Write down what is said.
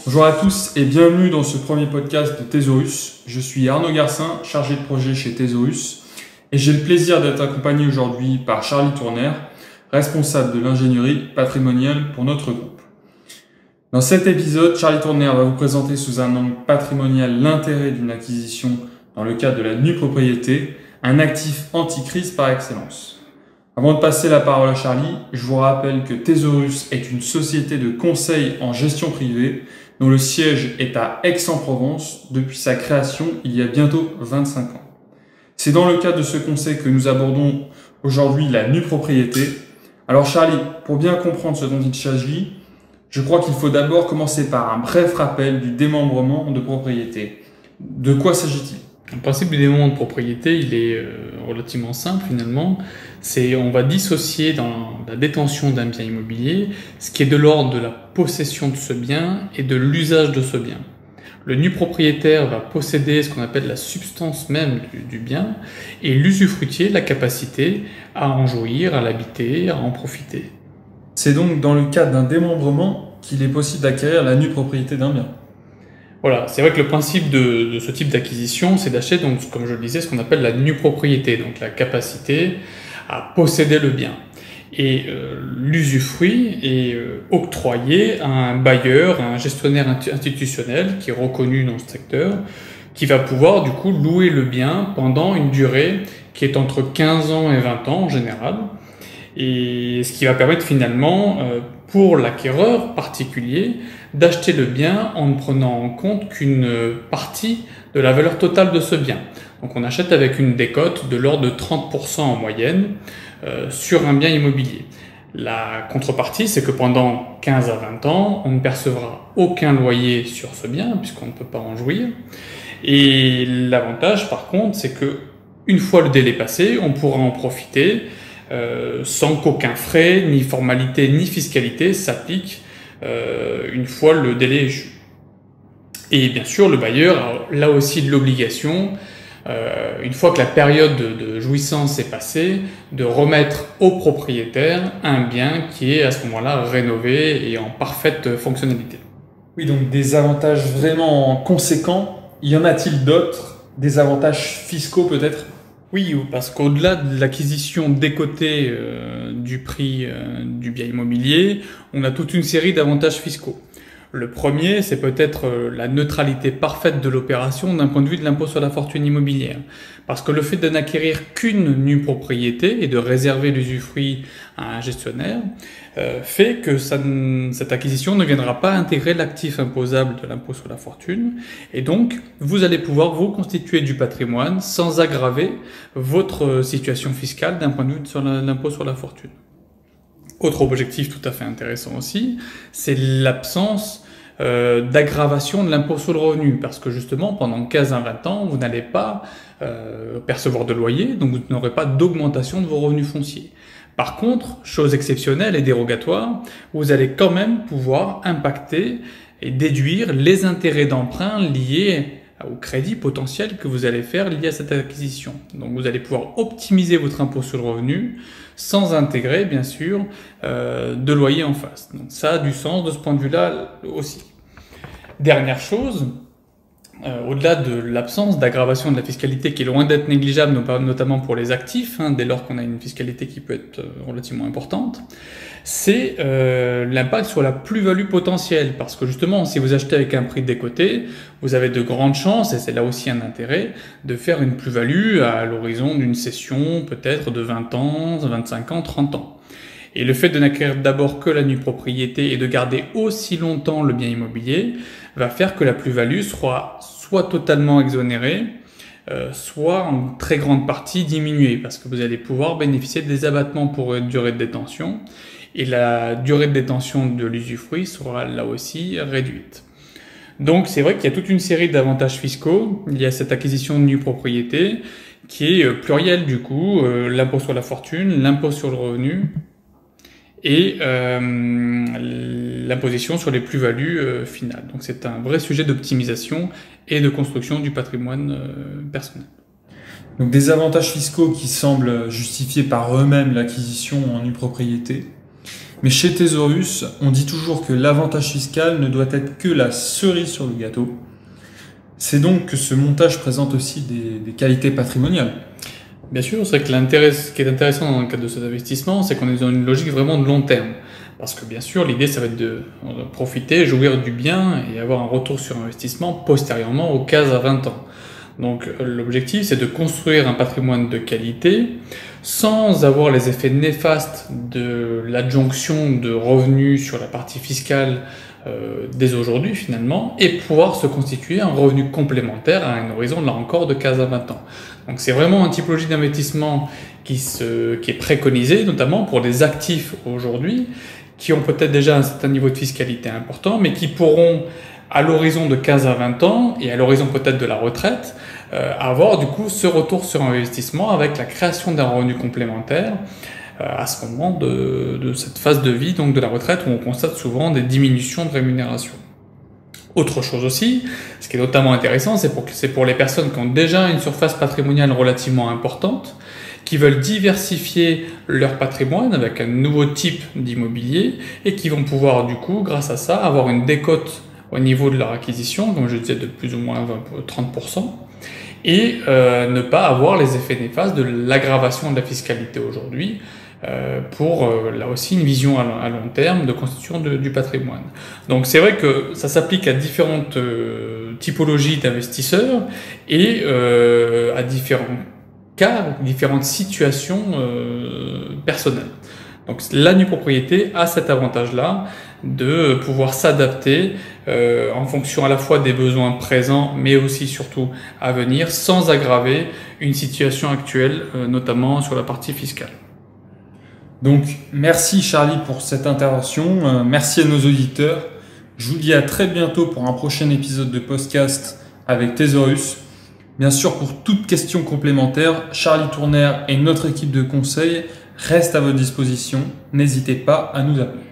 Bonjour à tous et bienvenue dans ce premier podcast de Thésaurus. Je suis Arnaud Garcin, chargé de projet chez Thésaurus et j'ai le plaisir d'être accompagné aujourd'hui par Charlie Tournaire, responsable de l'ingénierie patrimoniale pour notre groupe. Dans cet épisode, Charlie Tournaire va vous présenter sous un angle patrimonial l'intérêt d'une acquisition dans le cadre de la nue propriété, un actif anti-crise par excellence. Avant de passer la parole à Charlie, je vous rappelle que Thésaurus est une société de conseil en gestion privée dont le siège est à Aix-en-Provence depuis sa création il y a bientôt 25 ans. C'est dans le cadre de ce conseil que nous abordons aujourd'hui la nue propriété. Alors Charlie, pour bien comprendre ce dont il s'agit, je crois qu'il faut d'abord commencer par un bref rappel du démembrement de propriété. De quoi s'agit-il ? Le principe du démembrement de propriété, il est relativement simple finalement. On va dissocier dans la détention d'un bien immobilier ce qui est de l'ordre de la possession de ce bien et de l'usage de ce bien. Le nu propriétaire va posséder ce qu'on appelle la substance même du bien et l'usufruitier la capacité à en jouir, à l'habiter, à en profiter. C'est donc dans le cadre d'un démembrement qu'il est possible d'acquérir la nue propriété d'un bien. Voilà, c'est vrai que le principe de ce type d'acquisition, c'est d'acheter, donc, comme je le disais, ce qu'on appelle la nue propriété, donc la capacité à posséder le bien. Et l'usufruit est octroyé à un bailleur, à un gestionnaire institutionnel qui est reconnu dans ce secteur, qui va pouvoir du coup louer le bien pendant une durée qui est entre 15 ans et 20 ans en général, et ce qui va permettre finalement pour l'acquéreur particulier d'acheter le bien en ne prenant en compte qu'une partie de la valeur totale de ce bien. Donc on achète avec une décote de l'ordre de 30% en moyenne sur un bien immobilier. La contrepartie, c'est que pendant 15 à 20 ans, on ne percevra aucun loyer sur ce bien puisqu'on ne peut pas en jouir. Et l'avantage par contre, c'est que une fois le délai passé, on pourra en profiter sans qu'aucun frais, ni formalité, ni fiscalité s'applique une fois le délai échu. Et bien sûr, le bailleur a là aussi l'obligation, une fois que la période de jouissance est passée, de remettre au propriétaire un bien qui est à ce moment-là rénové et en parfaite fonctionnalité. Oui, donc des avantages vraiment conséquents. Y en a-t-il d'autres? Des avantages fiscaux peut-être? Oui, parce qu'au-delà de l'acquisition décotée du prix du bien immobilier, on a toute une série d'avantages fiscaux. Le premier, c'est peut-être la neutralité parfaite de l'opération d'un point de vue de l'impôt sur la fortune immobilière. Parce que le fait de n'acquérir qu'une nue propriété et de réserver l'usufruit à un gestionnaire fait que cette acquisition ne viendra pas intégrer l'actif imposable de l'impôt sur la fortune. Et donc, vous allez pouvoir vous constituer du patrimoine sans aggraver votre situation fiscale d'un point de vue sur l'impôt sur la fortune. Autre objectif tout à fait intéressant aussi, c'est l'absence d'aggravation de l'impôt sur le revenu, parce que justement, pendant 15 à 20 ans, vous n'allez pas percevoir de loyer, donc vous n'aurez pas d'augmentation de vos revenus fonciers. Par contre, chose exceptionnelle et dérogatoire, vous allez quand même pouvoir impacter et déduire les intérêts d'emprunt liés au crédit potentiel que vous allez faire lié à cette acquisition. Donc vous allez pouvoir optimiser votre impôt sur le revenu sans intégrer, bien sûr, de loyer en face. Donc ça a du sens de ce point de vue-là aussi. Dernière chose, au-delà de l'absence d'aggravation de la fiscalité qui est loin d'être négligeable, notamment pour les actifs, dès lors qu'on a une fiscalité qui peut être relativement importante, c'est l'impact sur la plus-value potentielle. Parce que justement, si vous achetez avec un prix décoté, vous avez de grandes chances, et c'est là aussi un intérêt, de faire une plus-value à l'horizon d'une cession peut-être de 20 ans, 25 ans, 30 ans. Et le fait de n'acquérir d'abord que la nue propriété et de garder aussi longtemps le bien immobilier va faire que la plus-value sera soit totalement exonérée, soit en très grande partie diminuée, parce que vous allez pouvoir bénéficier des abattements pour une durée de détention, et la durée de détention de l'usufruit sera là aussi réduite. Donc c'est vrai qu'il y a toute une série d'avantages fiscaux. Il y a cette acquisition de nue propriété qui est plurielle du coup, l'impôt sur la fortune, l'impôt sur le revenu, et l'imposition sur les plus-values finales. Donc c'est un vrai sujet d'optimisation et de construction du patrimoine personnel. Donc des avantages fiscaux qui semblent justifier par eux-mêmes l'acquisition en nue propriété. Mais chez Thésaurus, on dit toujours que l'avantage fiscal ne doit être que la cerise sur le gâteau. C'est donc que ce montage présente aussi des qualités patrimoniales. Bien sûr, c'est que ce qui est intéressant dans le cadre de cet investissement, c'est qu'on est dans une logique vraiment de long terme. Parce que bien sûr, l'idée, ça va être de profiter, jouir du bien et avoir un retour sur investissement postérieurement aux 15 à 20 ans. Donc l'objectif, c'est de construire un patrimoine de qualité sans avoir les effets néfastes de l'adjonction de revenus sur la partie fiscale dès aujourd'hui finalement, et pouvoir se constituer un revenu complémentaire à un horizon, là encore, de 15 à 20 ans. Donc c'est vraiment une typologie d'investissement qui est préconisée, notamment pour des actifs aujourd'hui, qui ont peut-être déjà un certain niveau de fiscalité important, mais qui pourront, à l'horizon de 15 à 20 ans, et à l'horizon peut-être de la retraite, avoir du coup ce retour sur investissement avec la création d'un revenu complémentaire à ce moment de cette phase de vie, donc de la retraite, où on constate souvent des diminutions de rémunération. Autre chose aussi, ce qui est notamment intéressant, c'est pour les personnes qui ont déjà une surface patrimoniale relativement importante, qui veulent diversifier leur patrimoine avec un nouveau type d'immobilier et qui vont pouvoir du coup, grâce à ça, avoir une décote au niveau de leur acquisition, comme je disais, de plus ou moins 30%, et ne pas avoir les effets néfastes de l'aggravation de la fiscalité aujourd'hui, pour là aussi une vision à long terme de constitution du patrimoine. Donc c'est vrai que ça s'applique à différentes typologies d'investisseurs et à différents cas, différentes situations personnelles. Donc la nue propriété a cet avantage-là de pouvoir s'adapter en fonction à la fois des besoins présents, mais aussi surtout à venir, sans aggraver une situation actuelle, notamment sur la partie fiscale. Donc, merci Charlie pour cette intervention. Merci à nos auditeurs. Je vous dis à très bientôt pour un prochain épisode de podcast avec Thésaurus. Bien sûr, pour toute question complémentaire, Charlie Tournaire et notre équipe de conseil restent à votre disposition. N'hésitez pas à nous appeler.